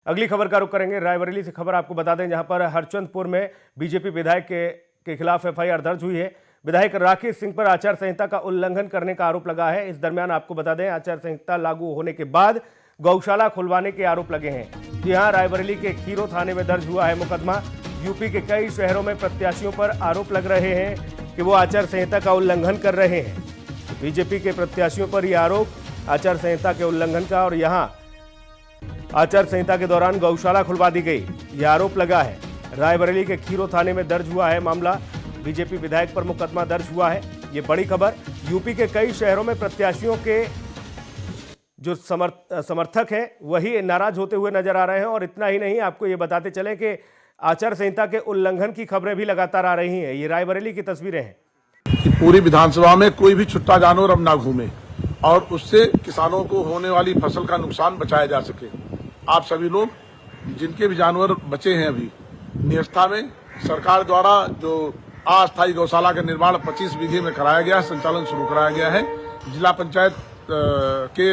अगली खबर का रुख करेंगे। रायबरेली से खबर आपको बता दें, जहां पर हरचंदपुर में बीजेपी विधायक के खिलाफ एफआईआर दर्ज हुई है। विधायक राकेश सिंह पर आचार संहिता का उल्लंघन करने का आरोप लगा है। इस दरमियान आपको बता दें, आचार संहिता लागू होने के बाद गौशाला खुलवाने के आरोप लगे हैं। जी हां, रायबरेली के खीरो थाने में दर्ज हुआ है मुकदमा। यूपी के कई शहरों में प्रत्याशियों पर आरोप लग रहे हैं कि वो आचार संहिता का उल्लंघन कर रहे हैं। बीजेपी के प्रत्याशियों पर यह आरोप आचार संहिता के उल्लंघन का, और यहां आचार संहिता के दौरान गौशाला खुलवा दी गई, यह आरोप लगा है। रायबरेली के खीरो थाने में दर्ज हुआ है मामला। बीजेपी विधायक पर मुकदमा दर्ज हुआ है। ये बड़ी खबर। यूपी के कई शहरों में प्रत्याशियों के जो समर्थक हैं वही नाराज होते हुए नजर आ रहे हैं। और इतना ही नहीं, आपको ये बताते चले कि आचार संहिता के उल्लंघन की खबरें भी लगातार आ रही हैं। ये रायबरेली की तस्वीरें हैं कि पूरी विधानसभा में कोई भी छुट्टा जानवर अब ना घूमे और उससे किसानों को होने वाली फसल का नुकसान बचाया जा सके। आप सभी लोग, जिनके भी जानवर बचे हैं अभी नियस्ता में, सरकार द्वारा जो अस्थायी गौशाला का निर्माण 25 बीघे में कराया गया है, संचालन शुरू कराया गया है जिला पंचायत के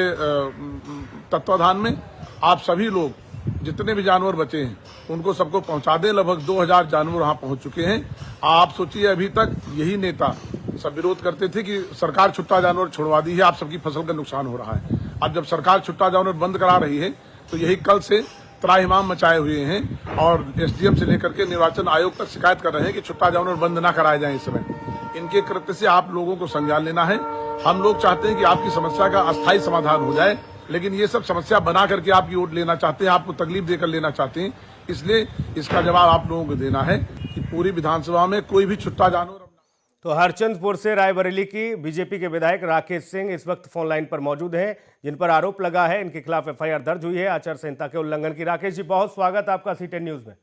तत्वाधान में। आप सभी लोग जितने भी जानवर बचे हैं उनको सबको पहुंचा दें। लगभग 2000 जानवर वहां पहुंच चुके हैं। आप सोचिए, अभी तक यही नेता सब विरोध करते थे कि सरकार छुट्टा जानवर छुड़वा दी है, आप सबकी फसल का नुकसान हो रहा है। अब जब सरकार छुट्टा जानवर बंद करा रही है तो यही कल से त्राहिमाम मचाए हुए हैं और एसडीएम से लेकर के निर्वाचन आयोग तक शिकायत कर रहे हैं कि छुट्टा जानवर बंद ना कराए जाए। इस समय इनके कृत्य से आप लोगों को संज्ञान लेना है। हम लोग चाहते हैं कि आपकी समस्या का अस्थायी समाधान हो जाए, लेकिन ये सब समस्या बना करके आपकी वोट लेना चाहते हैं, आपको तकलीफ देकर लेना चाहते हैं। इसलिए इसका जवाब आप लोगों को देना है कि पूरी विधानसभा में कोई भी छुट्टा जानवर। तो हरचंदपुर से रायबरेली की बीजेपी के विधायक राकेश सिंह इस वक्त फोन लाइन पर मौजूद हैं, जिन पर आरोप लगा है। इनके खिलाफ एफआईआर दर्ज हुई है आचार संहिता के उल्लंघन की। राकेश जी, बहुत स्वागत आपका C10 न्यूज में।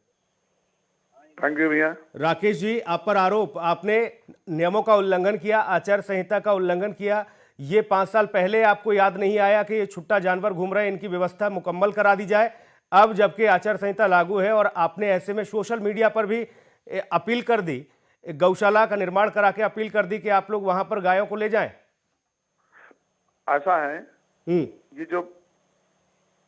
थैंक यू भैया। राकेश जी, आप पर आरोप, आपने नियमों का उल्लंघन किया, आचार संहिता का उल्लंघन किया। ये 5 साल पहले आपको याद नहीं आया कि ये छुट्टा जानवर घूम रहे हैं, इनकी व्यवस्था मुकम्मल करा दी जाए। अब जबकि आचार संहिता लागू है और आपने ऐसे में सोशल मीडिया पर भी अपील कर दी, गौशाला का निर्माण करा के अपील कर दी कि आप लोग वहां पर गायों को ले जाएं। ऐसा है, ये जो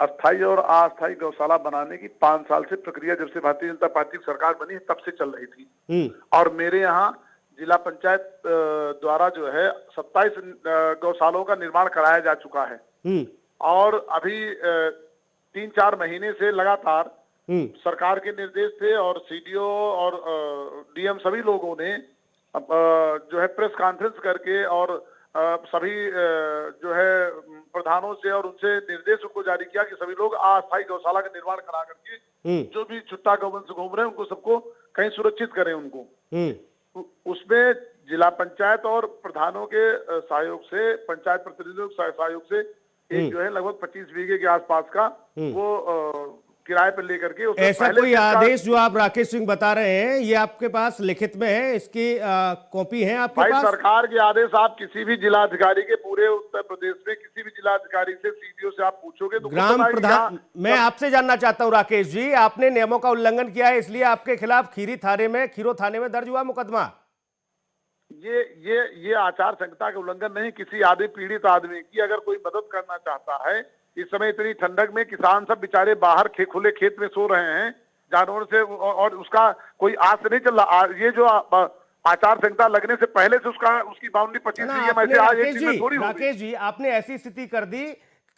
अस्थायी और अस्थायी गौशाला बनाने की 5 साल से प्रक्रिया, जब से भारतीय जनता पार्टी की सरकार बनी है तब से चल रही थी। और मेरे यहाँ जिला पंचायत द्वारा जो है 27 गौशालों का निर्माण कराया जा चुका है। और अभी 3-4 महीने से लगातार सरकार के निर्देश थे और सीडीओ और डीएम सभी लोगों ने जो है प्रेस कॉन्फ्रेंस करके और सभी जो है प्रधानों से और उनसे निर्देश उनको जारी किया कि सभी लोग अस्थायी गौशाला का निर्माण करा करके जो भी छुट्टा गौवंश घूम रहे हैं उनको सबको कहीं सुरक्षित करें उनको। उसमें जिला पंचायत और प्रधानों के सहयोग से, पंचायत प्रतिनिधियों के सहयोग से एक जो है लगभग 25 बीघे के आसपास का वो किराए पर लेकर के। ऐसा कोई आदेश जो आप राकेश सिंह बता रहे हैं, ये आपके पास लिखित में है? इसकी कॉपी है आपके भाई पास? सरकार के आदेश आप किसी भी जिलाधिकारी के, पूरे उत्तर प्रदेश में किसी भी जिलाधिकारी से, सीडीओ से आप पूछोगे तो ग्राम प्रधान, मैं आपसे जानना चाहता हूं राकेश जी, आपने नियमों का उल्लंघन किया है, इसलिए आपके खिलाफ खीरो थाने में दर्ज हुआ मुकदमा। ये आचार संहिता का उल्लंघन नहीं, किसी आदमी, पीड़ित आदमी की अगर कोई मदद करना चाहता है। इस समय इतनी ठंडक में किसान सब बेचारे बाहर खुले खेत में सो रहे हैं जानवर से, और उसका कोई आस नहीं चल रहा। ये जो आचार संहिता लगने से पहले से उसकी बाउंड्री 25 में से आज एक दिन में थोड़ी। राकेश जी, आपने ऐसी स्थिति कर दी,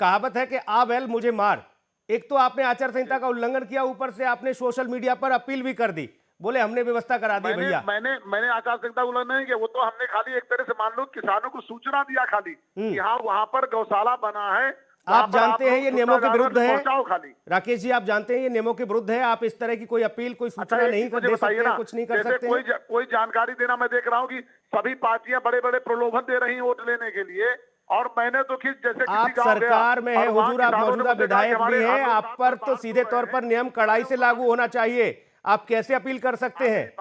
कहावत है कि आ बैल मुझे मार। एक तो आपने आचार संहिता का उल्लंघन किया, ऊपर से आपने सोशल मीडिया पर अपील भी कर दी, बोले हमने व्यवस्था करा दी। भैया, मैंने आचार संहिता उल्लंघन नहीं किया, वो तो हमने खाली एक तरह से मान लो किसानों को सूचना दिया खाली कि हाँ वहां पर गौशाला बना है। आप जानते हैं ये नियमों के विरुद्ध है खाली। राकेश जी, आप जानते हैं ये नियमों के विरुद्ध है। आप इस तरह की कोई अपील, कोई सूचना नहीं कर सकते, कुछ नहीं कर सकते। कोई जानकारी देना, मैं देख रहा हूँ कि सभी पार्टियां बड़े बड़े प्रलोभन दे रही हैं वोट लेने के लिए। और मैंने तो जैसे आप सरकार में है हुजूर, आप मौजूदा विधायक भी हैं, आप पर तो सीधे तौर पर नियम कड़ाई से लागू होना चाहिए। आप कैसे अपील कर सकते हैं?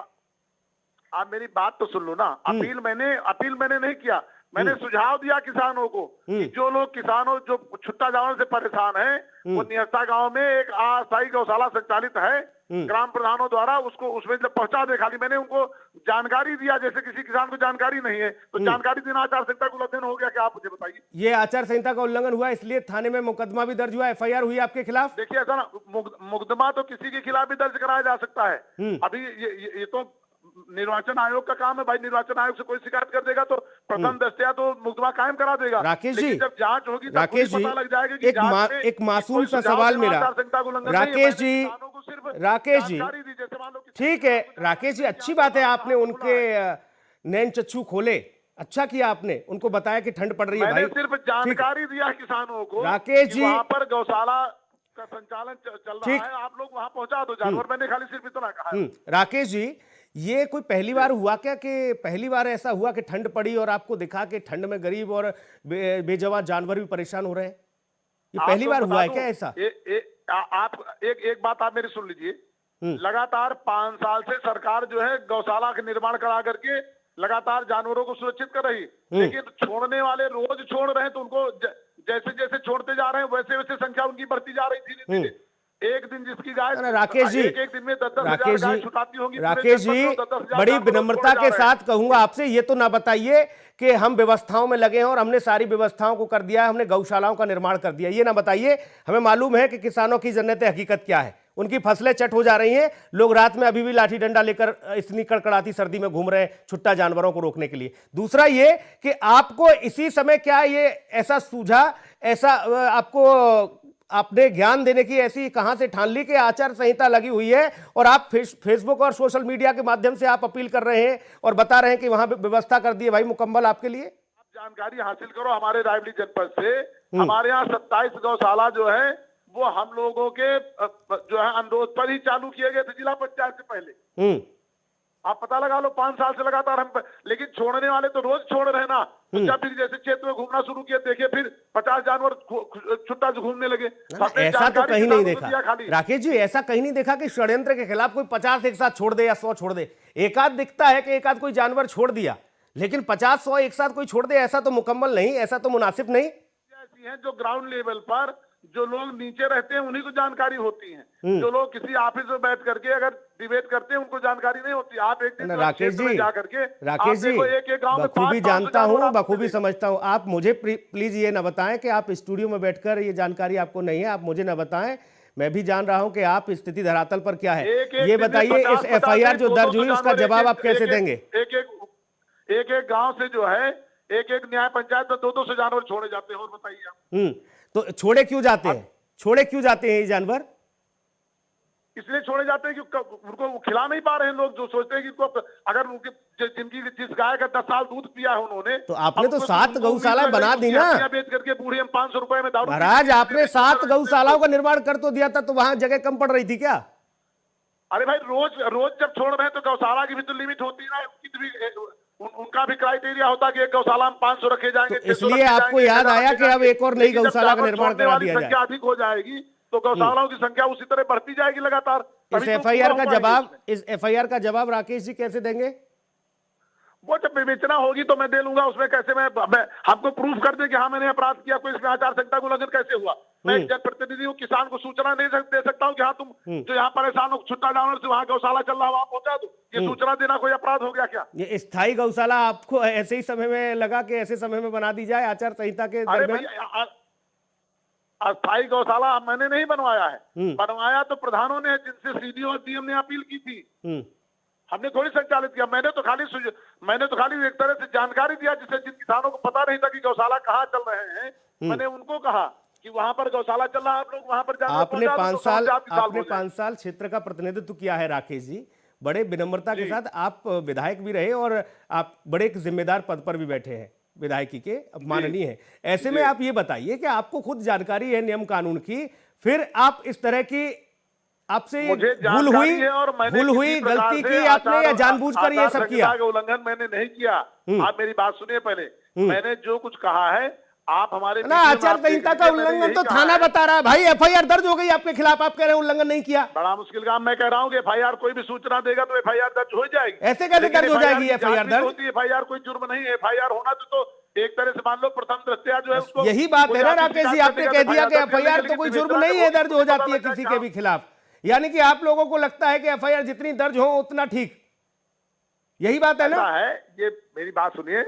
आप मेरी बात तो सुन लो ना। अपील मैंने नहीं किया। मैंने सुझाव दिया किसानों को कि जो लोग किसानों जो छुट्टा जानवर से परेशान हैं वो नियस्ता गांव में एक अस्थायी गौशाला संचालित है ग्राम प्रधानों द्वारा, उसको उसमें जब पहुंचा दे। खाली मैंने उनको जानकारी दिया, जैसे किसी किसान को जानकारी नहीं है तो जानकारी देना आचार संहिता का उल्लंघन हो गया क्या? आप मुझे बताइए। ये आचार संहिता का उल्लंघन हुआ, इसलिए थाने में मुकदमा भी दर्ज हुआ, एफआईआर हुई आपके खिलाफ? देखिए ऐसा ना, मुकदमा तो किसी के खिलाफ भी दर्ज कराया जा सकता है। अभी ये तो निर्वाचन आयोग का काम है भाई। निर्वाचन आयोग से कोई शिकायत कर देगा तो प्रथम दृष्टया तो मुकदमा कायम करा देगा। राकेश जी, जब जांच होगी तब राकेश जी, पता लग जाएगा कि एक मासूम सा सवाल मेरा, राकेश जी, राकेश जी, ठीक है राकेश जी, अच्छी बात है आपने उनके नैन चक्षु खोले, अच्छा किया आपने, उनको बताया कि ठंड पड़ रही है भाई। मैंने सिर्फ जानकारी दिया किसानों को राकेश जी, वहां पर गौशाला का संचालन चल रहा है, आप लोग वहां पहुंचा दो जानवर। मैंने खाली सिर्फ इतना कहा है। राकेश जी, ये कोई पहली बार हुआ क्या कि पहली बार ऐसा हुआ कि ठंड पड़ी और आपको दिखा कि ठंड में गरीब और बेजवा जानवर भी परेशान हो रहे हैं? ये पहली बार हुआ है क्या ऐसा? आप एक बात आप मेरी सुन लीजिए। लगातार 5 साल से सरकार जो है गौशाला का निर्माण करा करके लगातार जानवरों को सुरक्षित कर रही, लेकिन छोड़ने वाले रोज छोड़ रहे हैं तो उनको जैसे जैसे छोड़ते जा रहे हैं वैसे वैसे संख्या उनकी बढ़ती जा रही थी। एक दिन जिसकी गाय राकेश जी, एक दिन में 10,000 गाय छुटाती होंगी। राकेश जी, बड़ी विनम्रता के साथ कहूंगा आपसे, ये तो ना बताइए कि हम व्यवस्थाओं में लगे हैं और हमने सारी व्यवस्थाओं को कर दिया है, हमने गौशालाओं का निर्माण कर दिया, ये ना बताइए। हमें मालूम है कि किसानों की जन्नत हकीकत क्या है, उनकी फसलें चट हो जा रही हैं, लोग रात में अभी भी लाठी डंडा लेकर इतनी कड़कड़ाती सर्दी में घूम रहे हैं छुट्टा जानवरों को रोकने के लिए। दूसरा ये कि आपको इसी समय क्या ये ऐसा सूझा, ऐसा आपको आपने ज्ञान देने की ऐसी कहां से ठान ली कि आचार संहिता लगी हुई है और आप फेसबुक और सोशल मीडिया के माध्यम से आप अपील कर रहे हैं और बता रहे हैं कि वहां व्यवस्था कर दी है भाई मुकम्मल आपके लिए? आप जानकारी हासिल करो हमारे रायबरेली जनपद से। हमारे यहाँ 27 गौशाला जो है वो हम लोगों के जो है अनुरोध पर ही चालू किए गए थे जिला पंचायत से पहले। आप पता लगा लो 5 साल से लगातार हम, लेकिन छोड़ने वाले तो रोज छोड़ रहे ना। तो जब फिर जैसे क्षेत्र में घूमना शुरू किया, देखिए फिर 50 जानवर छुट्टा से घूमने लगे। ऐसा तो कहीं नहीं देखा राकेश जी, ऐसा कहीं नहीं देखा कि षड्यंत्र के खिलाफ कोई 50 एक साथ छोड़ दे या 100 छोड़ दे। एक आध दिखता है कि एक आध कोई जानवर छोड़ दिया, लेकिन 50-100 एक साथ कोई छोड़ दे ऐसा तो मुकम्मल नहीं, ऐसा तो मुनासिब नहीं। ऐसी है जो ग्राउंड लेवल पर जो लोग नीचे रहते हैं उन्हीं को जानकारी होती है। जो लोग किसी ऑफिस में बैठ करके अगर डिबेट करते हैं उनको जानकारी नहीं होती। आप एक दिन राकेश जी, राकेश जी, बखूबी जानता हूँ, बखूबी समझता हूँ। आप मुझे प्लीज ये ना बताएं कि आप स्टूडियो में बैठकर ये जानकारी आपको नहीं है, आप मुझे ना बताएं। मैं भी जान रहा हूं कि आप स्थिति धरातल पर क्या है। ये बताइए, इस एफआईआर जो दर्ज हुई उसका जवाब आप कैसे देंगे? एक गांव से जो है एक न्याय पंचायत में 200 से जानवर छोड़े जाते हैं। और बताइए आप तो छोड़े क्यों जाते हैं? छोड़े क्यों जाते हैं ये जानवर? इसलिए छोड़े जाते हैं कि उनको खिला नहीं पा रहे हैं लोग, जो सोचते हैं कि इनको अगर उनकी जिनकी जिस गाय का 10 साल दूध पिया है उन्होंने, तो आपने तो 7 गौशाला बना दी ना। बेच करके बूढ़े हम 500 रुपए में दारू। महाराज आपने 7 गौशालाओं का निर्माण कर तो दिया था, तो वहां जगह कम पड़ रही थी क्या? अरे भाई रोज जब छोड़ रहे हैं तो गौशाला की भी तो लिमिट होती है ना। उनका भी क्राइटेरिया होता है कि एक गौशाला में 500 रखे जाएंगे। तो इसलिए आपको याद आया कि अब एक और नई गौशाला का निर्माण करा दिया जाए। संख्या अधिक हो जाएगी तो गौशालाओं की संख्या उसी तरह बढ़ती जाएगी लगातार। इस एफआईआर का जवाब राकेश जी कैसे देंगे? वो जब विवेचना होगी तो मैं दे लूंगा। उसमें कैसे मैं हमको प्रूफ कर दे कि हाँ मैंने अपराध किया, कोई इसमें आचार संहिता का उल्लंघन कैसे हुआ। मैं एक जनप्रतिनिधि हूँ, किसान को सूचना दे सकता हूँ कि हाँ तुम जो यहाँ परेशान हो छुट्टा जानवर से वहाँ गौशाला चल रहा वहां पहुंचा दो। ये सूचना देना कोई अपराध हो गया क्या? ये स्थायी गौशाला आपको ऐसे ही समय में लगा कि ऐसे समय में बना दी जाए आचार संहिता के दरमियान? अस्थायी गौशाला मैंने नहीं बनवाया है, बनवाया तो प्रधानों ने, जिनसे सीडीओ और डीएम ने अपील की थी। हमने थोड़ी संचालित किया। मैंने तो खाली एक तरह से जानकारी दिया, जिससे जिन किसानों को पता नहीं था कि गौशाला कहाँ चल रहे हैं, मैंने उनको कहा कि वहां पर गौशाला चल रहा है, आप लोग वहां पर जाकर आपने 5 साल क्षेत्र का प्रतिनिधित्व किया है राकेश जी, बड़े विनम्रता के साथ। आप विधायक भी रहे और आप बड़े एक जिम्मेदार पद पर भी बैठे हैं विधायकी के, माननीय है। ऐसे में आप ये बताइए कि आपको खुद जानकारी है नियम कानून की, फिर आप इस तरह की आपसे भूल हुई गलती की आपने या जानबूझकर ये सब किया? उल्लंघन मैंने नहीं किया। आप मेरी बात सुनिए पहले। मैंने जो कुछ कहा है आप हमारे ना आचार संहिता का उल्लंघन तो थाना बता रहा है भाई, एफआईआर दर्ज हो गई आपके खिलाफ, आप कह रहे हैं उल्लंघन नहीं किया। बड़ा मुश्किल काम। मैं कह रहा हूँ कि एफआईआर कोई भी सूचना देगा तो एफआईआर दर्ज हो जाएगी। ऐसे कैसे दर्ज हो जाएगी एफआईआर दर्ज? एफआईआर कोई जुर्म नहीं है। एफआईआर होना तो एक तरह से मान लो प्रथम दृष्टया जो है उसको यही बात है ना राकेश जी, आपने कह दिया कि FIR एफआईआर तो कोई जुर्म नहीं है दर्ज हो जाती है किसी के भी खिलाफ, यानी कि आप लोगों को लगता है कि एफआईआर जितनी दर्ज हो उतना ठीक, यही बात है ना? है ये, मेरी बात सुनिए,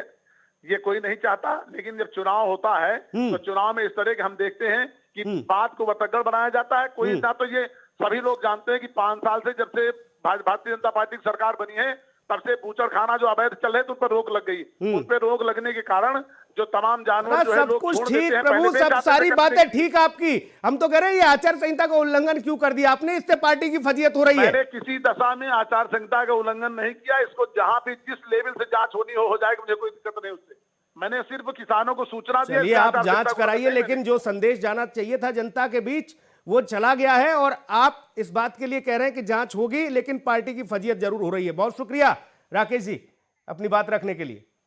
ये कोई नहीं चाहता, लेकिन जब चुनाव होता है तो चुनाव में इस तरह के हम देखते हैं कि बात को बतंगड़ बनाया जाता है। कोई ना, तो ये सभी लोग जानते हैं कि 5 साल से जब से भारतीय जनता पार्टी की सरकार बनी है तब से बूचड़खाना जो अवैध चल रहे थे उन पर रोक लग गई। उन पर रोक लगने के कारण जो तमाम जानवर जो है सब लोग कुछ छोड़ ठीक देते हैं, प्रभु, पहले सब बेच सारी जाते थे, बातें ठीक आपकी, हम तो कह रहे हैं ये आचार संहिता का उल्लंघन क्यों कर दिया आपने, इससे पार्टी की फजीयत हो रही है। मैंने किसी दशा में आचार संहिता का उल्लंघन नहीं किया। इसको जहां भी जिस लेवल से जांच होनी हो जाएगी, मुझे कोई दिक्कत नहीं उससे। मैंने सिर्फ किसानों को सूचना दी। चलिए आप जांच कराइए, लेकिन जो संदेश जाना चाहिए था जनता के बीच वो चला गया है, और आप इस बात के लिए कह रहे हैं कि जांच होगी लेकिन पार्टी की फजीयत जरूर हो रही है। बहुत शुक्रिया राकेश जी अपनी बात रखने के लिए।